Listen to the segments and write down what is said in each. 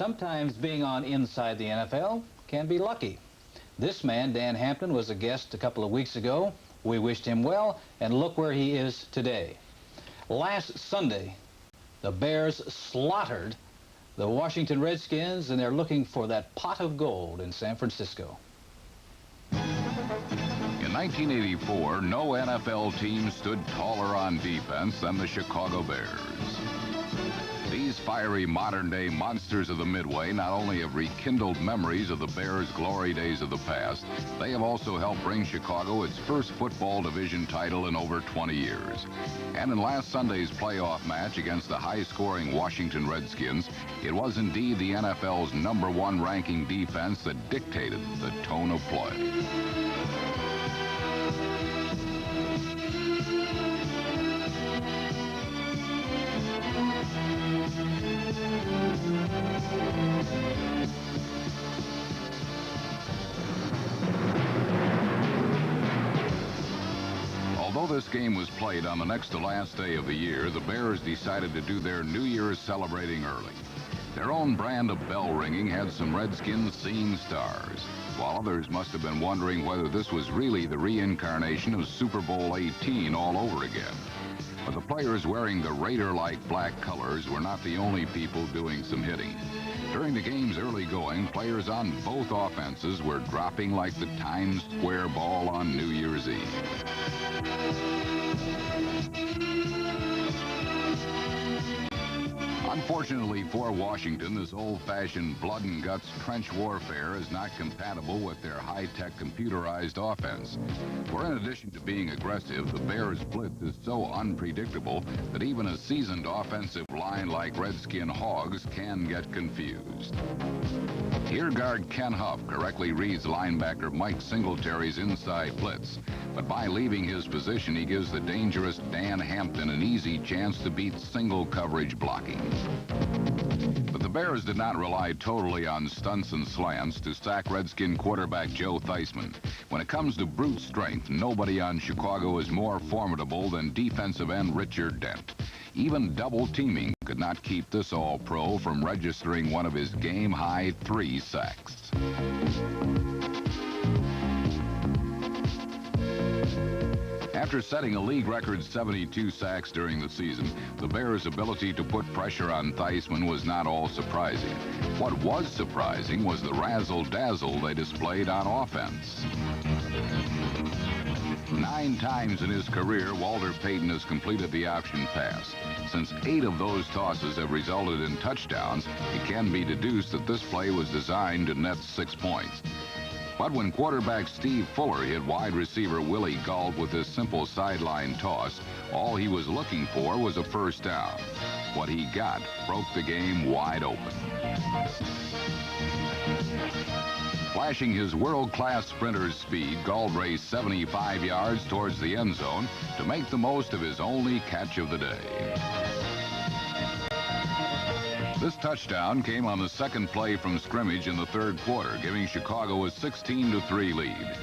Sometimes being on Inside the NFL can be lucky. This man, Dan Hampton, was a guest a couple of weeks ago. We wished him well, and look where he is today. Last Sunday, the Bears slaughtered the Washington Redskins, and they're looking for that pot of gold in San Francisco. In 1984, no NFL team stood taller on defense than the Chicago Bears. These fiery modern-day monsters of the Midway not only have rekindled memories of the Bears' glory days of the past, they have also helped bring Chicago its first football division title in over 20 years. And in last Sunday's playoff match against the high-scoring Washington Redskins, it was indeed the NFL's #1 ranking defense that dictated the tone of play. Although this game was played on the next to last day of the year, the Bears decided to do their New Year's celebrating early. Their own brand of bell ringing had some Redskins seeing stars, while others must have been wondering whether this was really the reincarnation of Super Bowl 18 all over again. But the players wearing the Raider-like black colors were not the only people doing some hitting. During the game's early going, players on both offenses were dropping like the Times Square ball on New Year's Eve. Unfortunately for Washington, this old-fashioned blood-and-guts trench warfare is not compatible with their high-tech computerized offense. For in addition to being aggressive, the Bears' blitz is so unpredictable that even a seasoned offensive line like Redskin Hogs can get confused. Here guard Ken Huff correctly reads linebacker Mike Singletary's inside blitz, but by leaving his position, he gives the dangerous Dan Hampton an easy chance to beat single coverage blocking. But the Bears did not rely totally on stunts and slants to sack Redskin quarterback Joe Theismann. When it comes to brute strength, nobody on Chicago is more formidable than defensive end Richard Dent. Even double teaming could not keep this All-Pro from registering one of his game-high 3 sacks. After setting a league record 72 sacks during the season, the Bears' ability to put pressure on Theismann was not all surprising. What was surprising was the razzle-dazzle they displayed on offense. 9 times in his career, Walter Payton has completed the option pass. Since 8 of those tosses have resulted in touchdowns, it can be deduced that this play was designed to net 6 points. But when quarterback Steve Fuller hit wide receiver Willie Gault with this simple sideline toss, all he was looking for was a first down. What he got broke the game wide open. Flashing his world-class sprinter's speed, Gault raced 75 yards towards the end zone to make the most of his only catch of the day. This touchdown came on the second play from scrimmage in the third quarter, giving Chicago a 16-3 lead.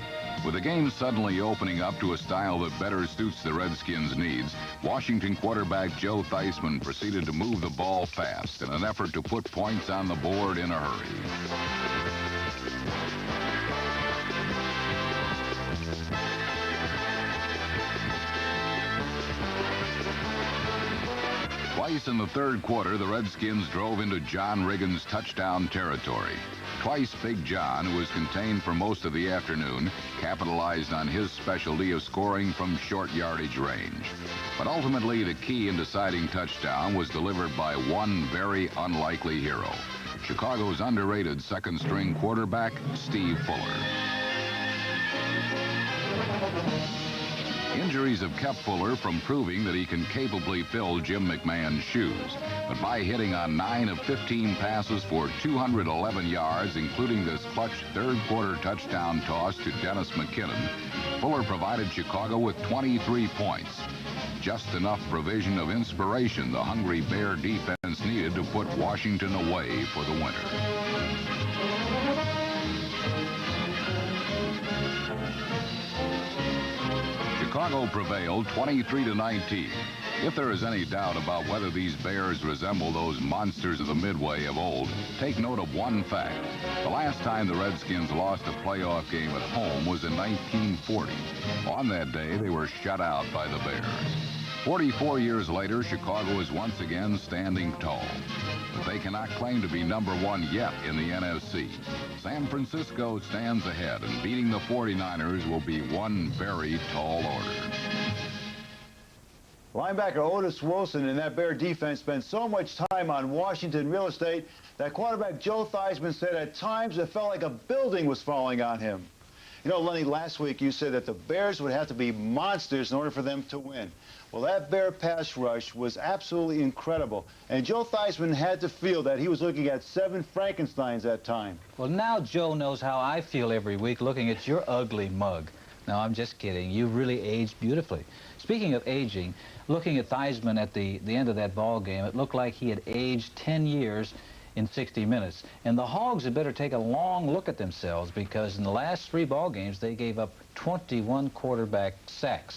With the game suddenly opening up to a style that better suits the Redskins' needs, Washington quarterback Joe Theismann proceeded to move the ball fast in an effort to put points on the board in a hurry. Twice in the third quarter, the Redskins drove into John Riggins' touchdown territory. Twice Big John, who was contained for most of the afternoon, capitalized on his specialty of scoring from short yardage range. But ultimately, the key in deciding touchdown was delivered by one very unlikely hero, Chicago's underrated second-string quarterback, Steve Fuller. Injuries have kept Fuller from proving that he can capably fill Jim McMahon's shoes. But by hitting on 9 of 15 passes for 211 yards, including this clutch third-quarter touchdown toss to Dennis McKinnon, Fuller provided Chicago with 23 points. Just enough provision of inspiration the hungry Bear defense needed to put Washington away for the winter. Chicago prevailed 23-19. If there is any doubt about whether these Bears resemble those monsters of the Midway of old, take note of one fact. The last time the Redskins lost a playoff game at home was in 1940. On that day, they were shut out by the Bears. 44 years later, Chicago is once again standing tall. But they cannot claim to be number one yet in the NFC. San Francisco stands ahead, and beating the 49ers will be one very tall order. Linebacker Otis Wilson and that Bear defense spent so much time on Washington real estate that quarterback Joe Theismann said at times it felt like a building was falling on him. You know, Lenny, last week you said that the Bears would have to be monsters in order for them to win. Well, that Bear pass rush was absolutely incredible. And Joe Theismann had to feel that he was looking at 7 Frankensteins that time. Well, now Joe knows how I feel every week looking at your ugly mug. No, I'm just kidding. You really aged beautifully. Speaking of aging, looking at Theismann at the end of that ball game, it looked like he had aged 10 years in 60 minutes. And the Hogs had better take a long look at themselves, because in the last 3 ball games, they gave up 21 quarterback sacks.